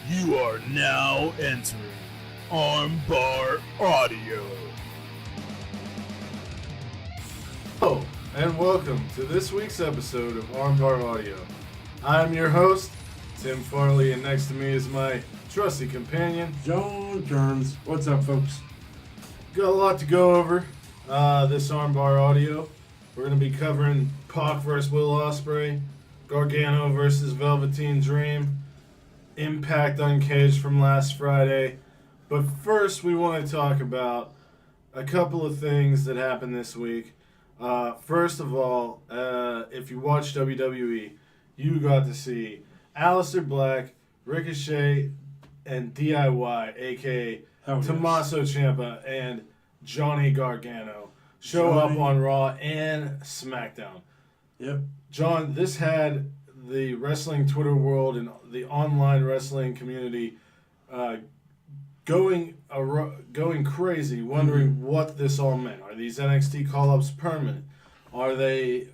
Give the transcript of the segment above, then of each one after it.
You are now entering Armbar Audio. Hello, and welcome to this week's episode of Armbar Audio. I'm your host, Tim Farley, and next to me is my trusty companion, John Kearns. What's up, folks? Got a lot to go over this Armbar Audio. We're going to be covering PAC versus Will Ospreay, Gargano versus Velveteen Dream, Impact Uncaged from last Friday. But first, we want to talk about a couple of things that happened this week. First of all, if you watch WWE, you got to see Aleister Black, Ricochet, and DIY, a.k.a. Tommaso Ciampa and Johnny Gargano, show up on Raw and SmackDown. Yep. John, this had the wrestling Twitter world and the online wrestling community going crazy, wondering what this all meant. Are these NXT call-ups permanent? Are they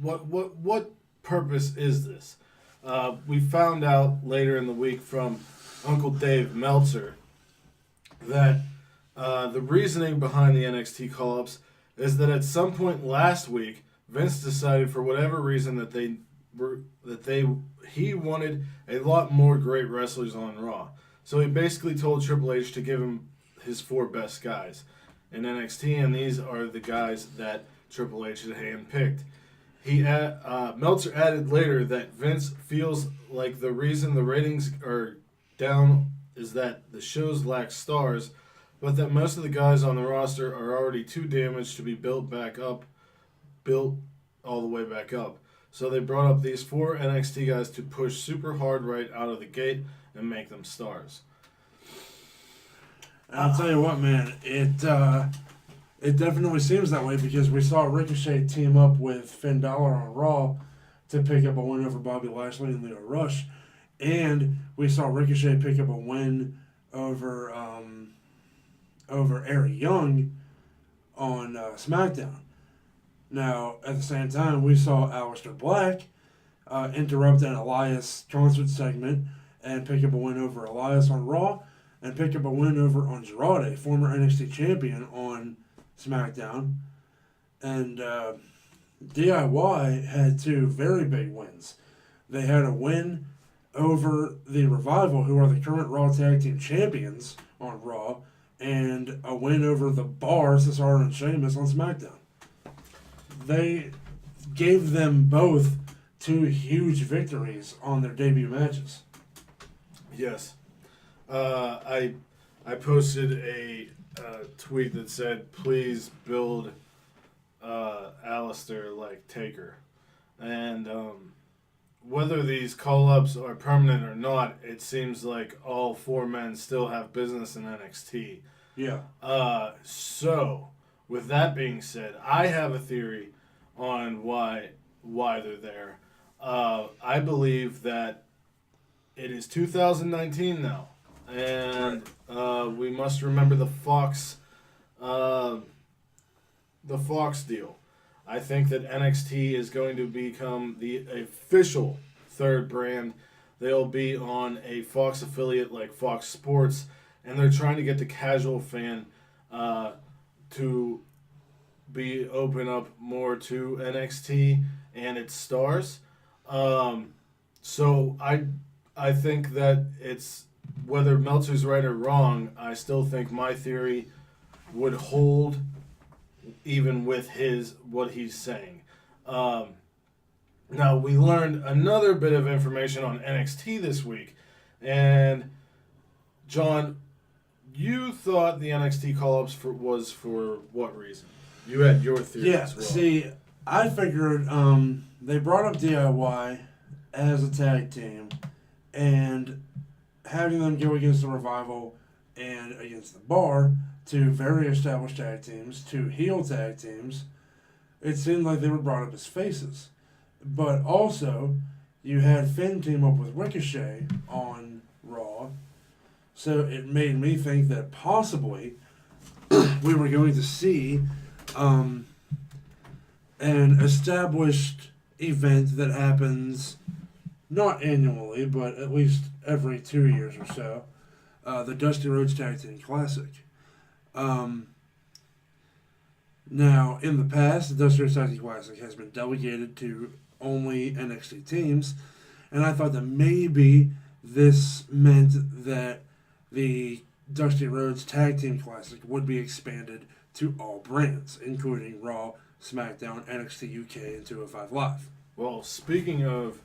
what purpose is this? We found out later in the week from Uncle Dave Meltzer that the reasoning behind the NXT call-ups is that at some point last week, Vince decided for whatever reason that he wanted a lot more great wrestlers on Raw. So he basically told Triple H to give him his 4 best guys in NXT, and these are the guys that Triple H had handpicked. Meltzer added later that Vince feels like the reason the ratings are down is that the shows lack stars, but that most of the guys on the roster are already too damaged to be built all the way back up. So they brought up these 4 NXT guys to push super hard right out of the gate and make them stars. I'll tell you what, man, it definitely seems that way because we saw Ricochet team up with Finn Balor on Raw to pick up a win over Bobby Lashley and Leo Rush, and we saw Ricochet pick up a win over Eric Young on SmackDown. Now, at the same time, we saw Aleister Black interrupt an Elias concert segment and pick up a win over Elias on Raw and pick up a win over Andrade, former NXT champion, on SmackDown. And DIY had 2 very big wins. They had a win over the Revival, who are the current Raw Tag Team Champions on Raw, and a win over the Bar, Cesaro and Sheamus on SmackDown. They gave them both 2 huge victories on their debut matches. Yes. I posted a tweet that said, please build Aleister like Taker. And whether these call-ups are permanent or not, it seems like all 4 men still have business in NXT. Yeah. So, with that being said, I have a theory on why they're there. I believe that it is 2019 now, and we must remember the Fox deal. I think that NXT is going to become the official 3rd brand. They'll be on a Fox affiliate like Fox Sports, and they're trying to get the casual fan to be open up more to NXT and its stars. So I think that it's, whether Meltzer's right or wrong, I still think my theory would hold even with what he's saying. Now, we learned another bit of information on NXT this week, and John, you thought the NXT call-ups was for what reason? You had your theory as well. See, I figured they brought up DIY as a tag team, and having them go against the Revival and against the Bar, 2 very established tag teams, 2 heel tag teams, it seemed like they were brought up as faces. But also, you had Finn team up with Ricochet on Raw, so it made me think that possibly we were going to see an established event that happens not annually, but at least every 2 years or so, the Dusty Rhodes Tag Team Classic. Now, in the past, the Dusty Rhodes Tag Team Classic has been delegated to only NXT teams, and I thought that maybe this meant that the Dusty Rhodes Tag Team Classic would be expanded to all brands, including Raw, SmackDown, NXT UK, and 205 Live. Well, speaking of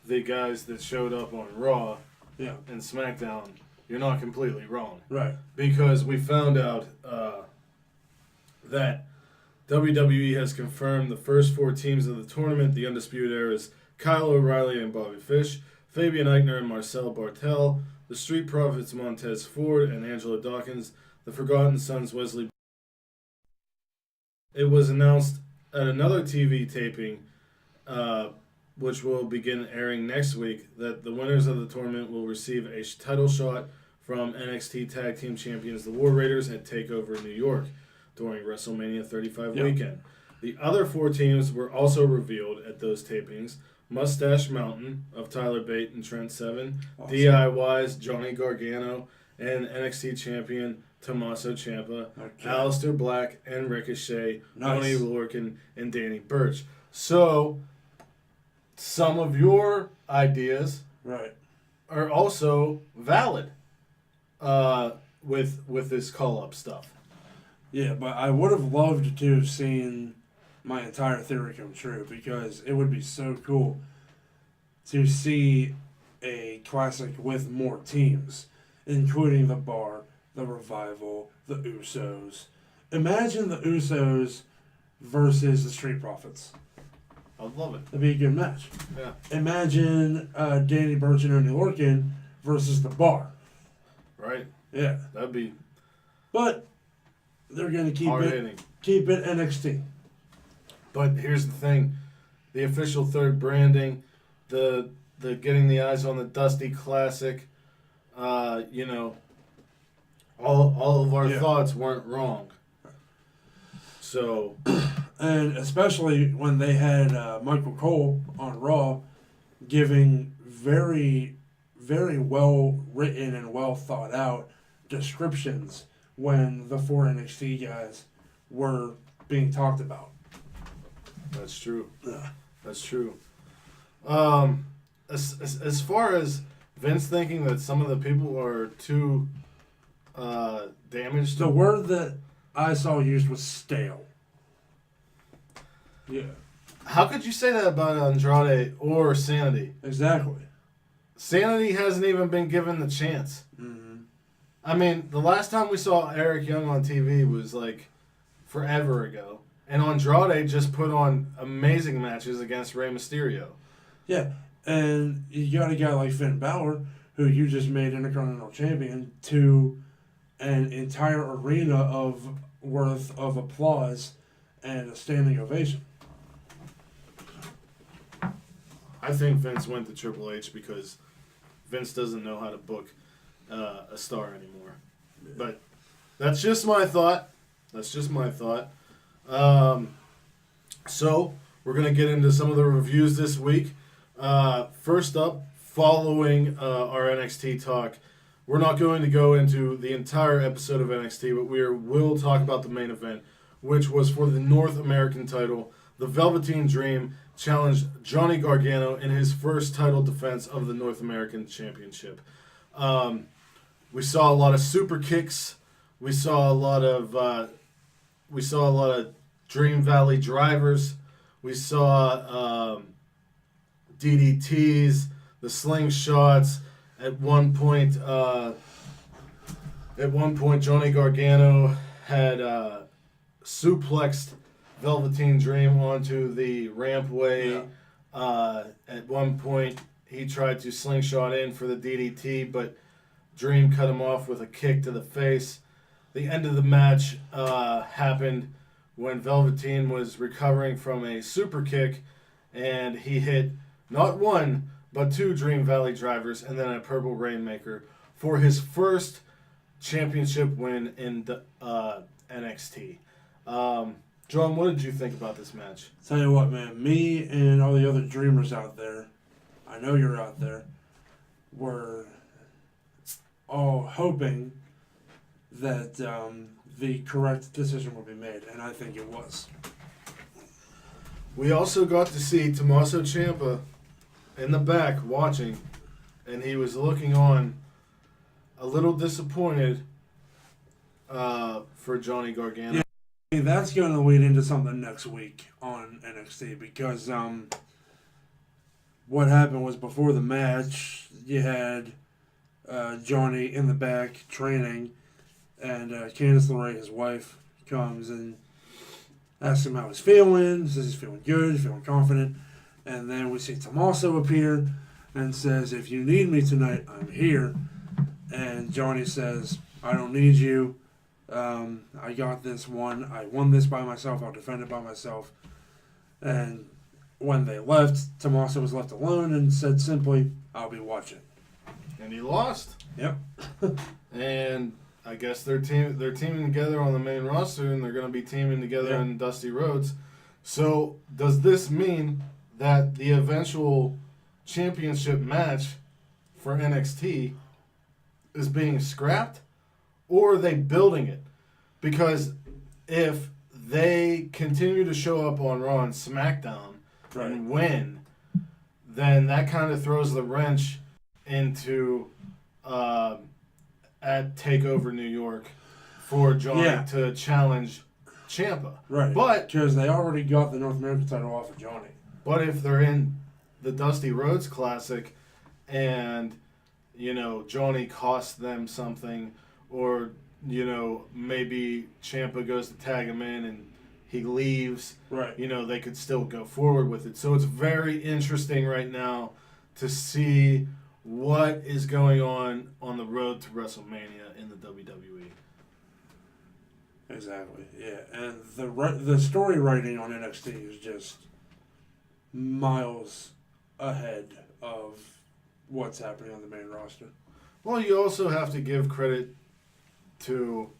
the guys that showed up on Raw Yeah. and SmackDown, you're not completely wrong. Right. Because we found out that WWE has confirmed the first 4 teams of the tournament. The Undisputed Era is Kyle O'Reilly and Bobby Fish, Fabian Eichner and Marcel Bartel, the Street Profits Montez Ford and Angela Dawkins, the Forgotten Sons Wesley. It was announced at another TV taping, which will begin airing next week, that the winners of the tournament will receive a title shot from NXT Tag Team Champions the War Raiders at TakeOver New York during WrestleMania 35 weekend. The other 4 teams were also revealed at those tapings. Mustache Mountain of Tyler Bate and Trent Seven, awesome. DIY's Johnny Gargano, and NXT champion Tommaso Ciampa, Aleister Black and Ricochet, Tony Lorcan, and Danny Burch. So, some of your ideas are also valid with this call-up stuff. Yeah, but I would have loved to have seen my entire theory come true, because it would be so cool to see a classic with more teams, including the Bar, the Revival, the Usos. Imagine the Usos versus the Street Profits. I'd love it. That'd be a good match. Yeah. Imagine Danny Burch and Tony Lorcan versus the Bar. Right. Yeah. That'd be. But they're going to keep it NXT. But here's the thing, the official third branding, the getting the eyes on the Dusty Classic, all of our thoughts weren't wrong. So, and especially when they had Michael Cole on Raw, giving very, very well written and well thought out descriptions when the 4 NXT guys were being talked about. That's true. Yeah. That's true. As far as Vince thinking that some of the people are too damaged. The word that I saw used was stale. Yeah. How could you say that about Andrade or Sanity? Exactly. Sanity hasn't even been given the chance. Mm-hmm. I mean, the last time we saw Eric Young on TV was like forever ago. And Andrade just put on amazing matches against Rey Mysterio. Yeah, and you got a guy like Finn Balor, who you just made Intercontinental Champion, to an entire arena worth of applause and a standing ovation. I think Vince went to Triple H because Vince doesn't know how to book a star anymore. But that's just my thought. So, we're going to get into some of the reviews this week. First up, following our NXT talk, we're not going to go into the entire episode of NXT, but we will talk about the main event, which was for the North American title. The Velveteen Dream challenged Johnny Gargano in his first title defense of the North American Championship. We saw a lot of super kicks. We saw a lot of Dream Valley drivers. We saw DDTs, the slingshots. At one point, Johnny Gargano had suplexed Velveteen Dream onto the rampway. Yeah. At one point, he tried to slingshot in for the DDT, but Dream cut him off with a kick to the face. The end of the match happened when Velveteen was recovering from a super kick, and he hit not one, but 2 Dream Valley drivers and then a Purple Rainmaker for his first championship win in the NXT. John, what did you think about this match? Tell you what, man, me and all the other dreamers out there, I know you're out there. We're all hoping that the correct decision will be made, and I think it was. We also got to see Tommaso Ciampa in the back watching, and he was looking on a little disappointed for Johnny Gargano. Yeah. That's going to lead into something next week on NXT because what happened was before the match, you had Johnny in the back training, and Candice LeRae, his wife, comes and asks him how he's feeling. Says he's feeling good, he's feeling confident. And then we see Tommaso appear and says, "If you need me tonight, I'm here." And Johnny says, "I don't need you. I got this one. I won this by myself. I'll defend it by myself." And when they left, Tommaso was left alone and said simply, "I'll be watching." And he lost. Yep. And I guess they're teaming together on the main roster, and they're going to be teaming together in Dusty Rhodes. So does this mean that the eventual championship match for NXT is being scrapped, or are they building it? Because if they continue to show up on Raw and SmackDown and win, then that kind of throws the wrench into at TakeOver New York for Johnny to challenge Ciampa. Right. But because they already got the North American title off of Johnny. But if they're in the Dusty Rhodes Classic and, Johnny costs them something, or, maybe Ciampa goes to tag him in and he leaves, right? They could still go forward with it. So it's very interesting right now to see what is going on the road to WrestleMania in the WWE. Exactly, yeah. And the story writing on NXT is just miles ahead of what's happening on the main roster. Well, you also have to give credit to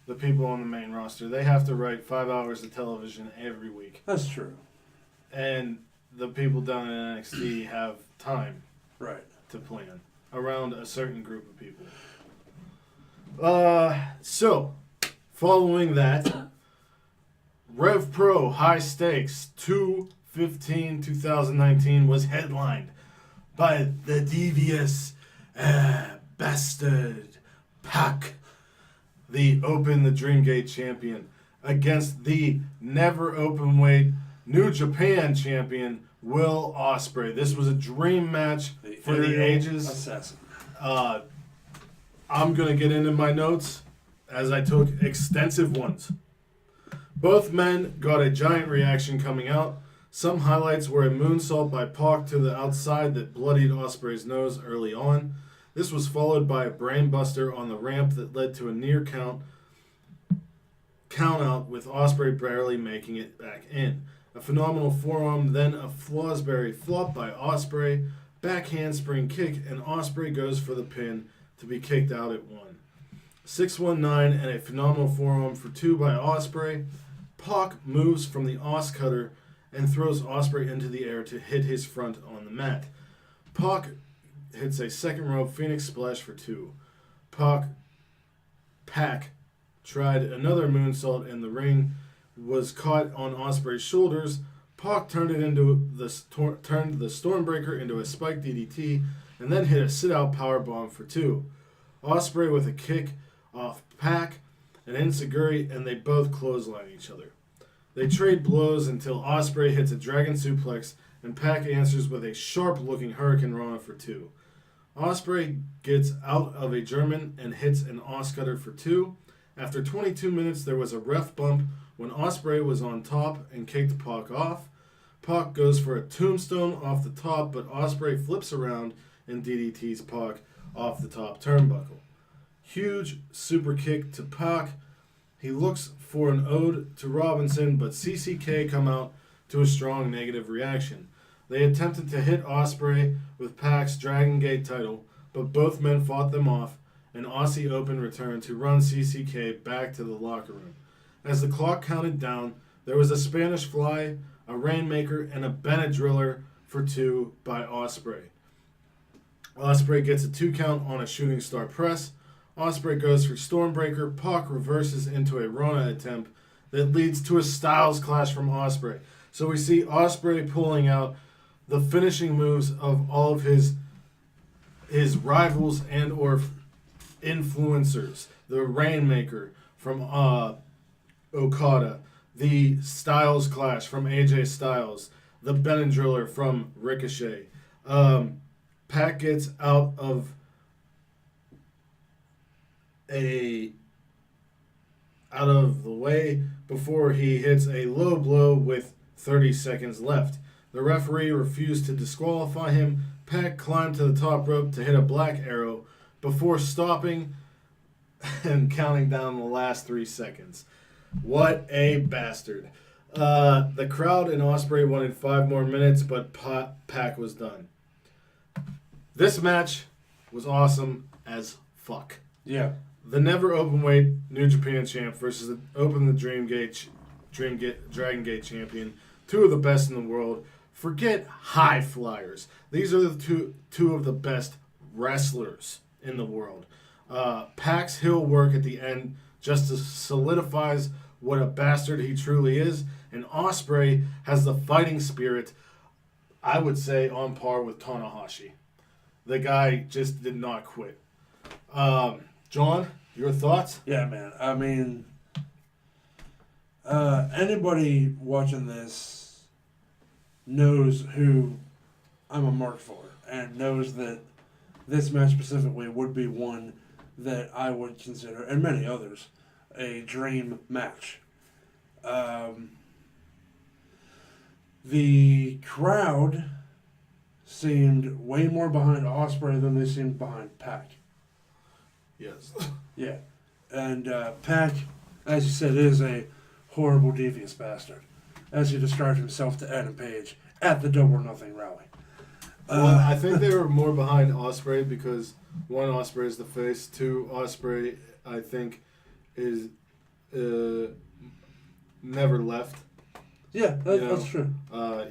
the people on the main roster. They have to write 5 hours of television every week. That's true. And the people down in NXT have time to plan around a certain group of people. So, following that, Rev Pro High Stakes 2/15/2019 was headlined by the devious bastard PAC, the Dreamgate champion, against the never openweight New Japan champion Will Ospreay. This was a dream match for the ages. Assassin. I'm going to get into my notes as I took extensive ones. Both men got a giant reaction coming out. Some highlights were a moonsault by PAC to the outside that bloodied Ospreay's nose early on. This was followed by a brainbuster on the ramp that led to a near count out with Ospreay barely making it back in. A phenomenal forearm, then a Flosberry flop by Ospreay, back handspring kick, and Ospreay goes for the pin to be kicked out at 1. 619 and a phenomenal forearm for 2 by Ospreay. PAC moves from the Os Cutter and throws Ospreay into the air to hit his front on the mat. PAC hits a second rope Phoenix Splash for 2. PAC tried another moonsault in the ring, was caught on Ospreay's shoulders. PAC turned the Stormbreaker into a spiked DDT, and then hit a sit-out powerbomb for 2. Ospreay with a kick off PAC, and Enziguri, and they both clothesline each other. They trade blows until Ospreay hits a dragon suplex, and PAC answers with a sharp-looking Hurricane Rana for 2. Ospreay gets out of a German and hits an Os Cutter for 2. After 22 minutes, there was a ref bump when Ospreay was on top and kicked PAC off. PAC goes for a tombstone off the top, but Ospreay flips around and DDTs PAC off the top turnbuckle. Huge super kick to PAC. He looks for an ode to Robinson, but CCK come out to a strong negative reaction. They attempted to hit Ospreay with PAC's Dragon Gate title, but both men fought them off, and Aussie Open returned to run CCK back to the locker room. As the clock counted down, there was a Spanish Fly, a Rainmaker, and a Benadriller for 2 by Ospreay. Ospreay gets a 2 count on a shooting star press. Ospreay goes for Stormbreaker. PAC reverses into a Rona attempt that leads to a Styles Clash from Ospreay. So we see Ospreay pulling out the finishing moves of all of his rivals and or influencers. The Rainmaker from Okada. The Styles Clash from AJ Styles. The Benadryller from Ricochet. PAC gets out of the way before he hits a low blow with 30 seconds left. The referee refused to disqualify him. PAC climbed to the top rope to hit a black arrow before stopping and counting down the last 3 seconds. What a bastard. The crowd and Ospreay wanted 5 more minutes, but PAC was done. This match was awesome as fuck. Yeah. The never openweight New Japan champ versus the Dragon Gate champion. 2 of the best in the world. Forget high flyers. These are the two of the best wrestlers in the world. PAC's heel work at the end just solidifies what a bastard he truly is. And Ospreay has the fighting spirit, I would say, on par with Tanahashi. The guy just did not quit. John, your thoughts? Yeah, man. I mean, anybody watching this knows who I'm a mark for and knows that this match specifically would be one that I would consider, and many others, a dream match. The crowd seemed way more behind Ospreay than they seemed behind PAC. Yes. Yeah. And PAC, as you said, is a horrible, devious bastard, as he described himself to Adam Page at the Double or Nothing rally. Well, I think they were more behind Ospreay because, 1, Ospreay is the face. 2, Ospreay, I think, is never left. Yeah, that's true.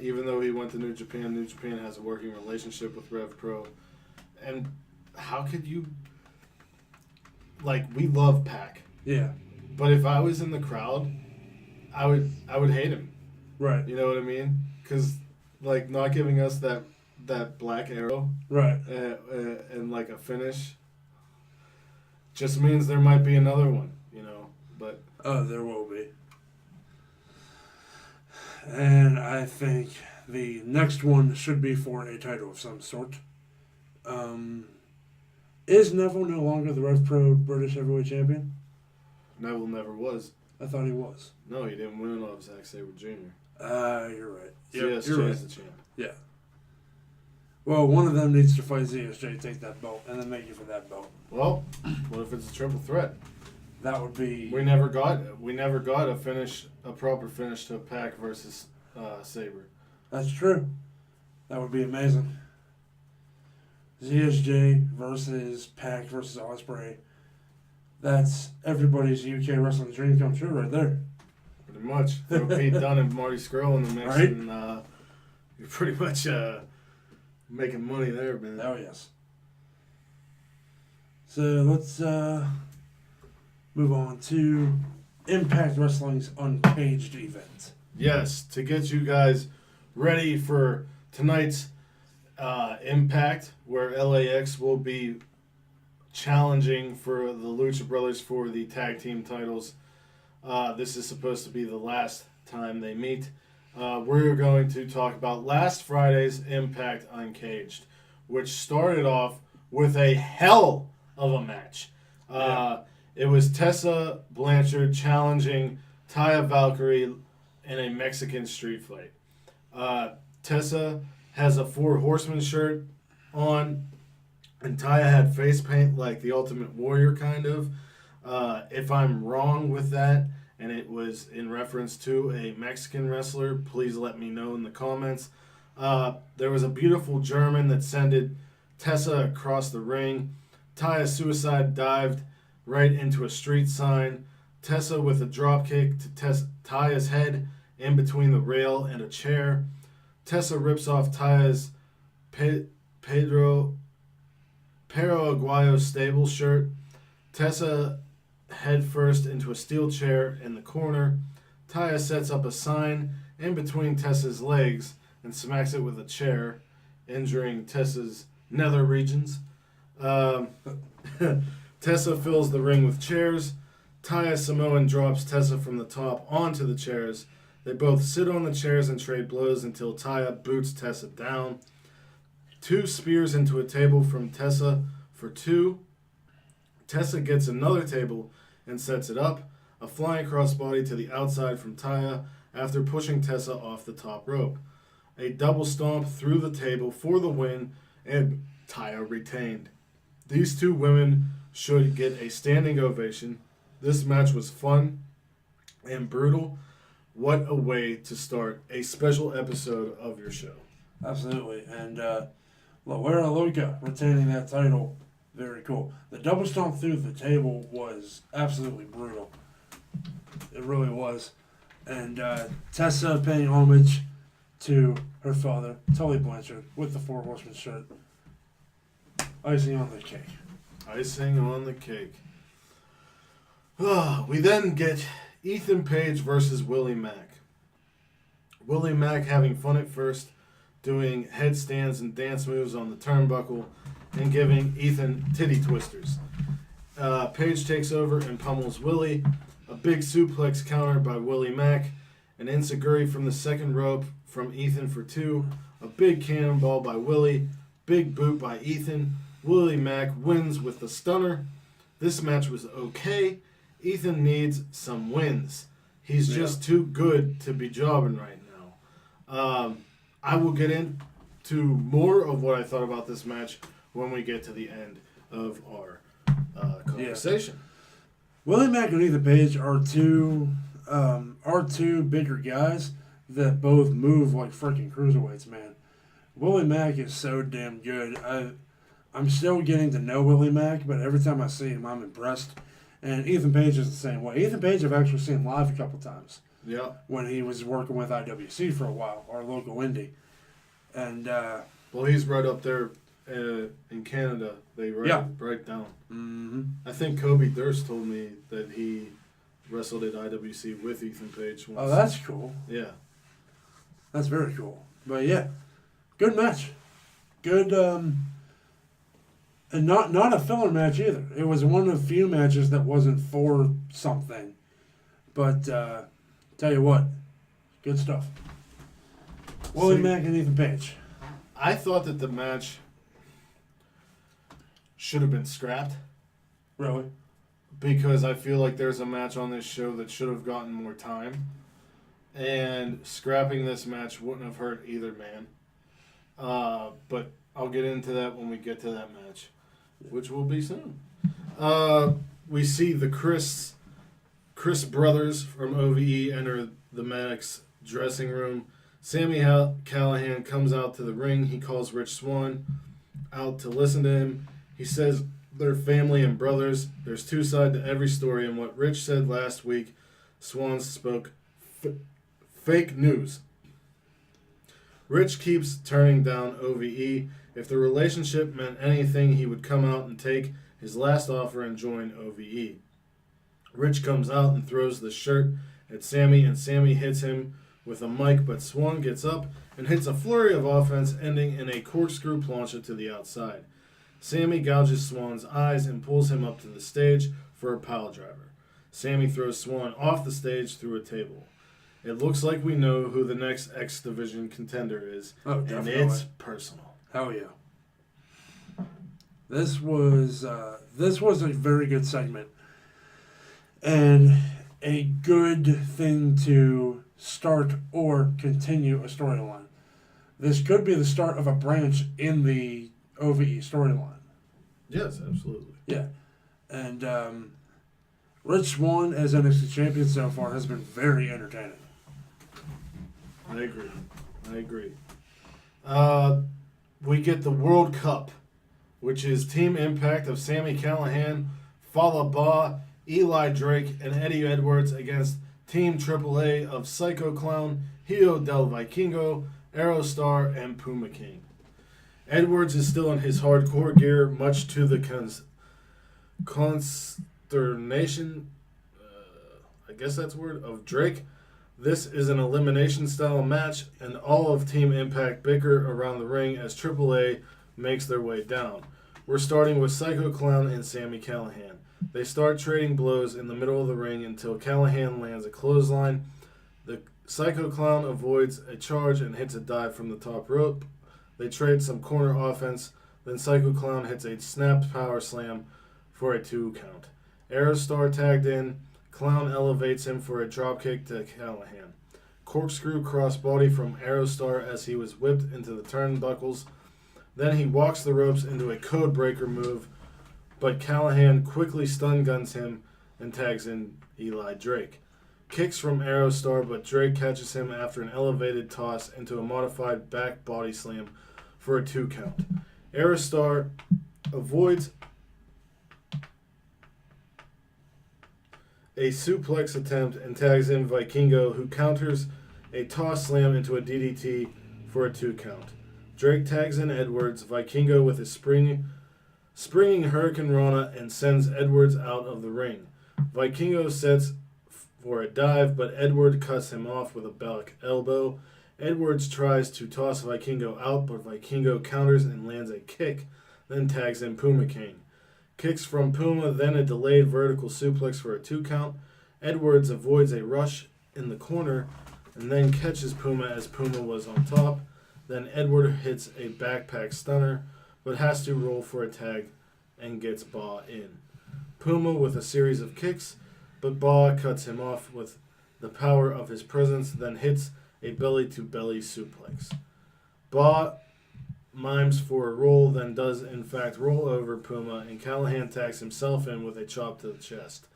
Even though he went to New Japan has a working relationship with Rev Pro. And how could you... Like, we love PAC. Yeah. But if I was in the crowd, I would hate him. Right. You know what I mean? Because, like, not giving us that black arrow... Right. And, like, a finish... just means there might be another one, you know? But... Oh, there will be. And I think the next one should be for a title of some sort. Is Neville no longer the Rev Pro British Heavyweight Champion? Neville never was. I thought he was. No, he didn't win off Zack Sabre Jr. You're right. ZSJ you're right. is the champ. Yeah. Well, one of them needs to fight ZSJ, take that belt, and then make you for that belt. Well, what if it's a triple threat? That would be... We never got a proper finish to PAC versus Sabre. That's true. That would be amazing. ZSJ versus PAC versus Ospreay. That's everybody's UK wrestling dream come true right there. Pretty much. Throw Pete Dunne and Marty Scurll in the mix, Right? and you're pretty much making money there, man. Oh, yes. So let's move on to Impact Wrestling's Uncaged event. Yes, to get you guys ready for tonight's Impact, where LAX will be challenging for the Lucha Brothers for the tag team titles. This is supposed to be the last time they meet. We're going to talk about last Friday's Impact Uncaged, which started off with a hell of a match. It was Tessa Blanchard challenging Taya Valkyrie in a Mexican street fight. Tessa has a Four Horsemen shirt on, and Taya had face paint like the Ultimate Warrior, kind of. If I'm wrong with that, and it was in reference to a Mexican wrestler, please let me know in the comments. There was a beautiful German that sended Tessa across the ring. Taya suicide dived right into a street sign. Tessa with a drop kick to Taya's head in between the rail and a chair. Tessa rips off Taya's Pedro Pero Aguayo stable shirt. Tessa head first into a steel chair in the corner. Taya sets up a sign in between Tessa's legs and smacks it with a chair, injuring Tessa's nether regions. Tessa fills the ring with chairs. Taya Samoan drops Tessa from the top onto the chairs. They both sit on the chairs and trade blows until Taya boots Tessa down. 2 spears into a table from Tessa for 2. Tessa gets another table and sets it up. A flying crossbody to the outside from Taya after pushing Tessa off the top rope. A double stomp through the table for the win, and Taya retained. These 2 women should get a standing ovation. This match was fun and brutal. What a way to start a special episode of your show. Absolutely. And Loera Luca retaining that title, very cool. The double stomp through the table was absolutely brutal. It really was. And Tessa paying homage to her father, Tully Blanchard, with the 4 Horsemen shirt. Icing on the cake. Icing on the cake. We then get Ethan Page versus Willie Mack. Willie Mack having fun at first, doing headstands and dance moves on the turnbuckle, and giving Ethan titty twisters. Page takes over and pummels Willie. A big suplex counter by Willie Mack. An enziguri from the second rope from Ethan for 2. A big cannonball by Willie. Big boot by Ethan. Willie Mack wins with the stunner. This match was okay. Ethan needs some wins. He's just too good to be jobbing right now. I will get into more of what I thought about this match when we get to the end of our conversation. Yeah. Willie Mack and Ethan Page are two bigger guys that both move like freaking cruiserweights, man. Willie Mack is so damn good. I'm still getting to know Willie Mack, but every time I see him, I'm impressed. And Ethan Page is the same way. Ethan Page I've actually seen live a couple times. Yeah. When he was working with IWC for a while, our local indie. And well, he's right up there in Canada. They right down. Mm-hmm. I think Kobe Durst told me that he wrestled at IWC with Ethan Page once. Oh, that's cool. Yeah. That's very cool. But yeah, good match. Good, and not a filler match either. It was one of the few matches that wasn't for something. But tell you what, good stuff. Willie Mack and Ethan Page. I thought that the match should have been scrapped. Really? Because I feel like there's a match on this show that should have gotten more time. And scrapping this match wouldn't have hurt either man. But I'll get into that when we get to that match, which will be soon. We see the Chris brothers from OVE enter the Maddox dressing room. Sami Callihan comes out to the ring. He calls Rich Swann out to listen to him. He says they're family and brothers. There's 2 sides to every story, and what Rich said last week, Swann spoke fake news. Rich keeps turning down OVE. If the relationship meant anything, he would come out and take his last offer and join OVE. Rich comes out and throws the shirt at Sami, and Sami hits him with a mic, but Swann gets up and hits a flurry of offense, ending in a corkscrew plancha to the outside. Sami gouges Swann's eyes and pulls him up to the stage for a pile driver. Sami throws Swann off the stage through a table. It looks like we know who the next X Division contender is, and it's personal. Hell yeah. This was a very good segment. And a good thing to start or continue a storyline. This could be the start of a branch in the OVE storyline. Yes, absolutely. Yeah. And Rich Swann as NXT champion so far has been very entertaining. I agree. We get the World Cup, which is Team Impact of Sami Callihan, Fallah Bahh, Eli Drake, and Eddie Edwards against Team AAA of Psycho Clown, Hijo del Vikingo, Aerostar, and Puma King. Edwards is still in his hardcore gear, much to the consternation, I guess that's the word, of Drake. This is an elimination style match, and all of Team Impact bicker around the ring as AAA makes their way down. We're starting with Psycho Clown and Sami Callihan. They start trading blows in the middle of the ring until Callihan lands a clothesline. The Psycho Clown avoids a charge and hits a dive from the top rope. They trade some corner offense, then Psycho Clown hits a snap power slam for a 2 count. Aerostar tagged in. Clown elevates him for a dropkick to Callihan. Corkscrew crossbody from Aerostar as he was whipped into the turnbuckles. Then he walks the ropes into a code breaker move, but Callihan quickly stun guns him and tags in Eli Drake. Kicks from Aerostar, but Drake catches him after an elevated toss into a modified back body slam for a 2 count. Aerostar avoids a suplex attempt and tags in Vikingo, who counters a toss slam into a DDT for a 2 count. Drake tags in Edwards, Vikingo with a springing Hurricane Rana and sends Edwards out of the ring. Vikingo sets for a dive, but Edward cuts him off with a back elbow. Edwards tries to toss Vikingo out, but Vikingo counters and lands a kick, then tags in Puma King. Kicks from Puma, then a delayed vertical suplex for a 2 count. Edwards avoids a rush in the corner and then catches Puma as Puma was on top. Then Edward hits a backpack stunner, but has to roll for a tag and gets Ba in. Puma with a series of kicks, but Ba cuts him off with the power of his presence, then hits a belly-to-belly suplex. Ba mimes for a roll, then does in fact roll over Puma, and Callihan tags himself in with a chop to the chest.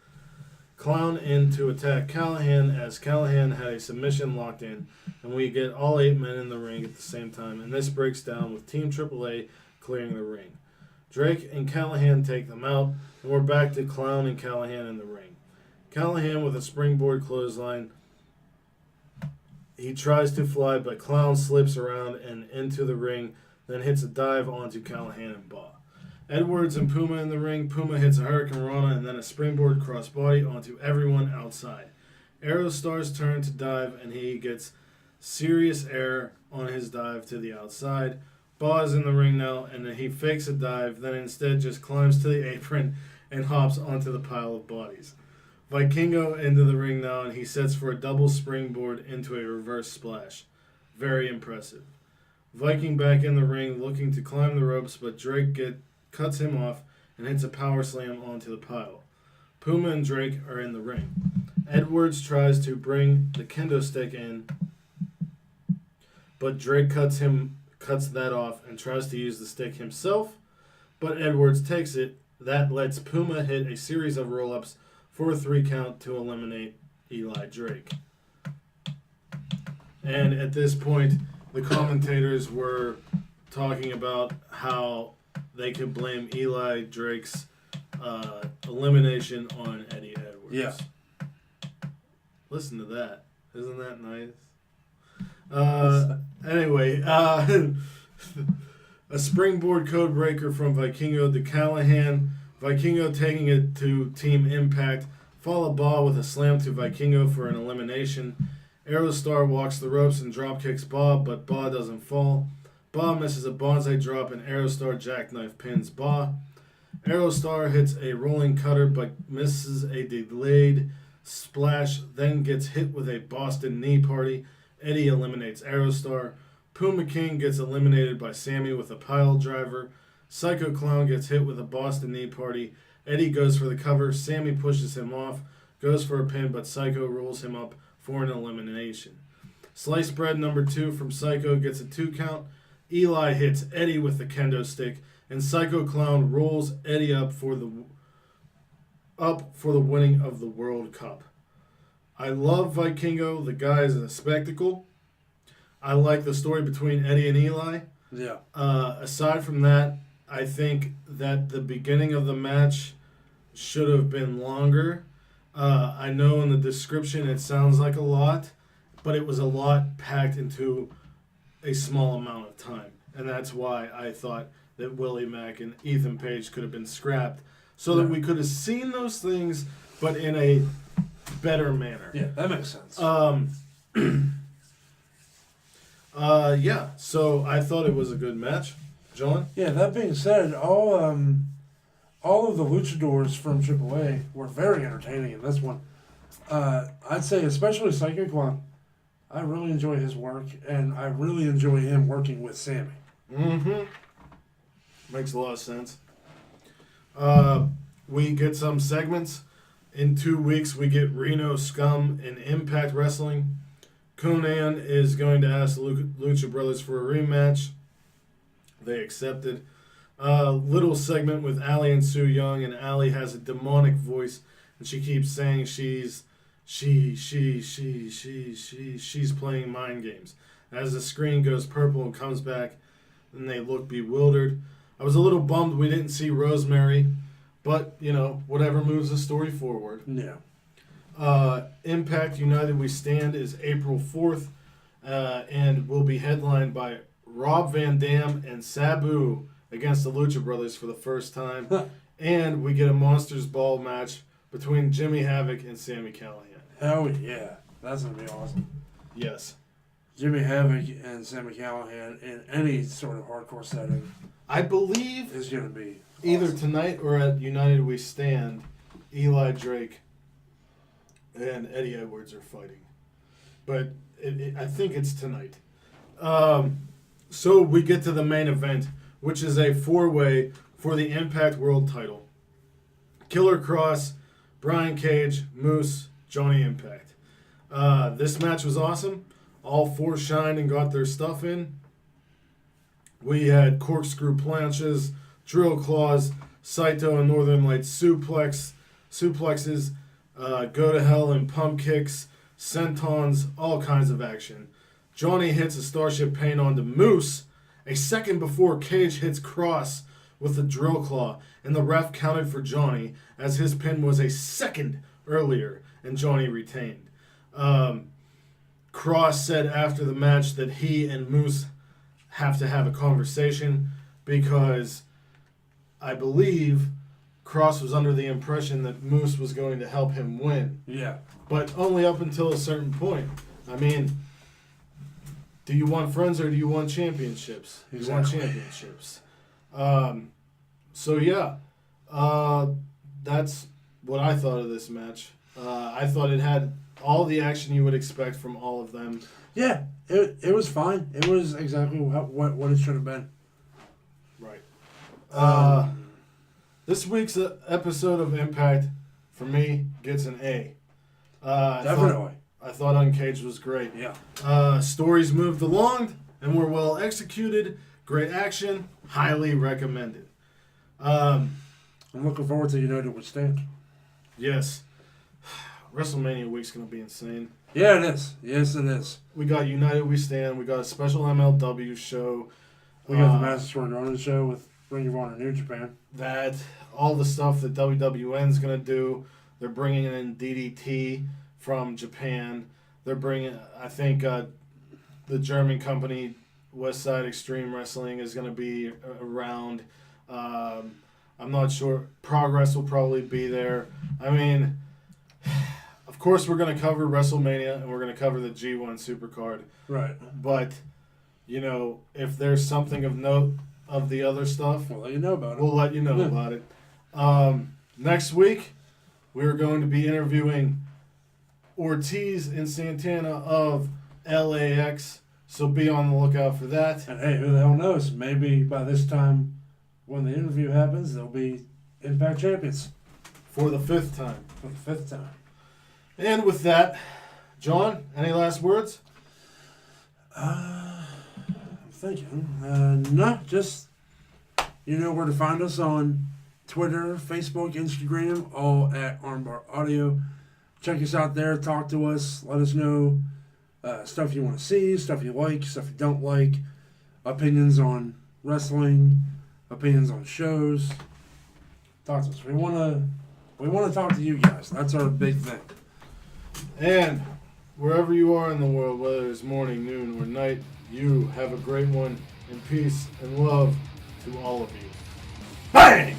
Clown in to attack Callihan as Callihan had a submission locked in, and we get all 8 men in the ring at the same time, and this breaks down with Team AAA clearing the ring. Drake and Callihan take them out, and we're back to Clown and Callihan in the ring. Callihan with a springboard clothesline. He tries to fly, but Clown slips around and into the ring, then hits a dive onto Callihan and Ba. Edwards and Puma in the ring. Puma hits a Hurricane Rana and then a springboard crossbody onto everyone outside. Aerostar's turn to dive, and he gets serious air on his dive to the outside. Ba is in the ring now, and he fakes a dive, then instead just climbs to the apron and hops onto the pile of bodies. Vikingo into the ring now, and he sets for a double springboard into a reverse splash. Very impressive. Viking back in the ring, looking to climb the ropes, but Drake cuts him off and hits a power slam onto the pile. Puma and Drake are in the ring. Edwards tries to bring the kendo stick in, but Drake cuts that off and tries to use the stick himself, but Edwards takes it. That lets Puma hit a series of roll-ups for a 3 count to eliminate Eli Drake. And at this point, the commentators were talking about how they could blame Eli Drake's elimination on Eddie Edwards. Yeah. Listen to that. Isn't that nice? Anyway, a springboard code breaker from Vikingo to Callihan. Vikingo taking it to Team Impact. Follow Ba with a slam to Vikingo for an elimination. Aerostar walks the ropes and drop kicks Ba, but Ba doesn't fall. Ba misses a bonsai drop and Aerostar jackknife pins Ba. Aerostar hits a rolling cutter but misses a delayed splash, then gets hit with a Boston knee party. Eddie eliminates Aerostar. Puma King gets eliminated by Sami with a pile driver. Psycho Clown gets hit with a Boston knee party. Eddie goes for the cover. Sami pushes him off, goes for a pin, but Psycho rolls him up for an elimination. Sliced bread number 2 from Psycho gets a 2 count. Eli hits Eddie with the kendo stick, and Psycho Clown rolls Eddie up for the winning of the World Cup. I love Vikingo. The guy is a spectacle. I like the story between Eddie and Eli. Yeah. Aside from that, I think that the beginning of the match should have been longer. I know in the description it sounds like a lot, but it was a lot packed into a small amount of time. and that's why I thought that Willie Mack and Ethan Page could have been scrapped so that we could have seen those things, but in a better manner. Yeah, that makes sense. Yeah, so I thought it was a good match. John? Yeah, that being said, all of the luchadors from AAA were very entertaining in this one. I'd say especially Psychic One. I really enjoy his work, and I really enjoy him working with Sammy. Mm-hmm. Makes a lot of sense. We get some segments. In 2 weeks, we get Reno Scum in Impact Wrestling. Conan is going to ask the Lucha Brothers for a rematch. They accepted. Little segment with Allie and Su Yung, and Allie has a demonic voice, and she keeps saying she's playing mind games. As the screen goes purple and comes back, and they look bewildered. I was a little bummed we didn't see Rosemary, but, whatever moves the story forward. Yeah. Impact United We Stand is April 4th, and will be headlined by Rob Van Dam and Sabu against the Lucha Brothers for the first time. And we get a Monsters Ball match between Jimmy Havoc and Sami Callihan. Hell yeah. That's going to be awesome. Yes. Jimmy Havoc and Sami Callihan in any sort of hardcore setting I believe is going to be either awesome. tonight or at United We Stand, Eli Drake and Eddie Edwards are fighting. But I think it's tonight. So we get to the main event, which is a 4-way for the Impact World title. Killer Cross, Brian Cage, Moose, Johnny Impact. This match was awesome. All 4 shined and got their stuff in. We had corkscrew planches, drill claws, Saito and Northern Lights suplexes, go to hell and pump kicks, sentons, all kinds of action. Johnny hits a Starship Pain onto Moose a second before Cage hits Cross with a drill claw, and the ref counted for Johnny as his pin was a second earlier, and Johnny retained. Cross said after the match that he and Moose have to have a conversation because I believe Cross was under the impression that Moose was going to help him win. Yeah. But only up until a certain point. I mean, do you want friends or do you want championships? Exactly. You want championships. So, yeah. That's what I thought of this match. I thought it had all the action you would expect from all of them. Yeah, it was fine. It was exactly what it should have been. Right. This week's episode of Impact, for me, gets an A. Definitely. I thought Uncaged was great. Yeah. Stories moved along and were well executed. Great action. Highly recommended. I'm looking forward to United We Stand. Yes. WrestleMania week's going to be insane. Yeah, it is. Yes, it is. We got United We Stand. We got a special MLW show. We got the Master Sword show with Ring of Honor New Japan. That, all the stuff that WWN's going to do. They're bringing in DDT from Japan. They're bringing, I think, the German company, West Side Extreme Wrestling, is going to be around. I'm not sure. Progress will probably be there. I mean, of course, we're going to cover WrestleMania and we're going to cover the G1 Supercard. Right. But, if there's something of note of the other stuff, We'll let you know about it. we'll let you know about it. Next week, we're going to be interviewing Ortiz and Santana of LAX, so be on the lookout for that. And hey, who the hell knows? Maybe by this time, when the interview happens, they'll be Impact Champions. For the 5th time. For the 5th time. And with that, John, any last words? I'm thinking. No, just, you know where to find us on Twitter, Facebook, Instagram, all at Armbar Audio. Check us out there. Talk to us. Let us know stuff you want to see, stuff you like, stuff you don't like, opinions on wrestling, opinions on shows. Talk to us. We want to talk to you guys. That's our big thing. And wherever you are in the world, whether it's morning, noon, or night, you have a great one, and peace and love to all of you. Bang!